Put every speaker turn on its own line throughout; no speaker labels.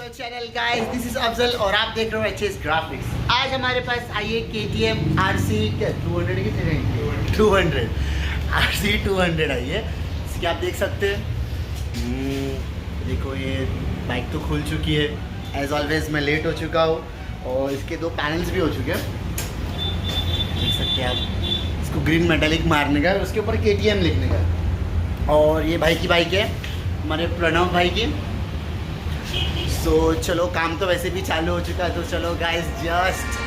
Hello channel guys, this is Afzal और आप देख रहे हो एचएस ग्राफिक्स। आज हमारे पास आई है KTM RC 200 की 200 RC 200 आई है। इसकी आप देख सकते हैं। देखो ये बाइक तो खुल चुकी है। एज ऑलवेज मैं लेट हो चुका हूँ और इसके दो पैनल्स भी हो चुके हैं। देख सकते हैं आप, इसको ग्रीन मेटालिक मारने का, उसके ऊपर KTM लिखने का। और ये भाई की बाइक है, हमारे प्रणव भाई की। तो चलो, काम तो वैसे भी चालू हो चुका है, तो चलो गाइस जस्ट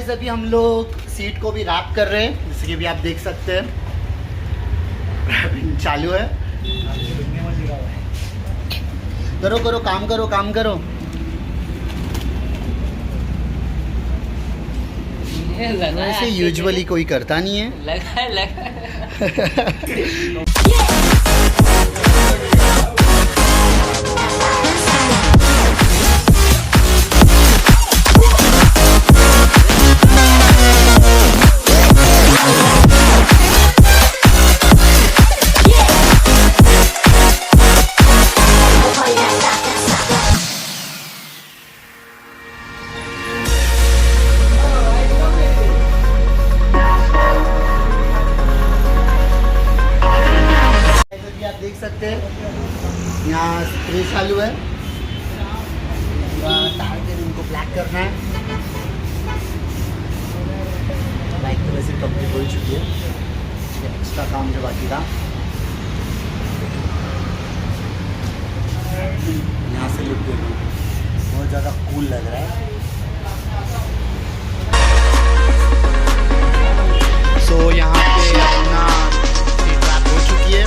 अभी हम लोग सीट को भी रैप कर रहे हैं, जैसे कि भी आप देख सकते हैं। रैपिंग चालू है। करो करो, काम करो, काम करो। ऐसे यूजुअली कोई करता नहीं है। लगा देख सकते हैं यहाँ स्प्रे चालू है। तार के इनको ब्लैक करना है। बाइक तो वैसे कंप्लीट हो चुकी है, एक्स्ट्रा काम जो बाकी था। यहाँ से लुक देखो, बहुत ज़्यादा कूल लग रहा है। सो यहाँ पे अपना सीट रैप हो चुकी है।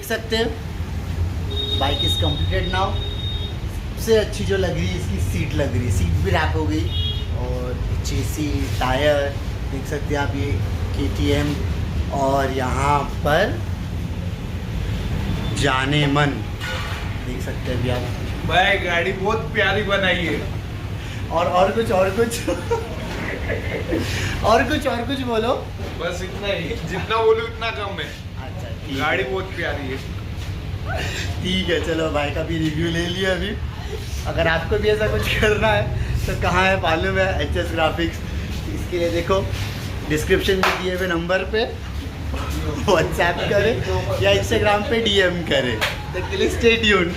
सकते हैं बाइक इज़ कम्प्लीटेड नाउ। सबसे अच्छी जो लग रही है इसकी सीट लग रही है, सीट भी रैप हो गई और चेसी टायर देख सकते हैं आप, ये KTM। और यहाँ पर जाने मन देख सकते हैं अभी आप।
भाई गाड़ी बहुत प्यारी बनाई है।
और कुछ और कुछ बोलो।
बस इतना ही, जितना बोलूं इतना कम है।
अच्छा ठीक
गाड़ी
है।
बहुत प्यारी है।
ठीक है चलो, भाई का भी रिव्यू ले लिया अभी। अगर आपको भी ऐसा कुछ करना है तो कहाँ है मालूम है, HS ग्राफिक्स। इसके लिए देखो डिस्क्रिप्शन में दिए हुए नंबर पे व्हाट्सएप करें या इंस्टाग्राम पे DM करें। तब के लिए स्टे ट्यून्ड।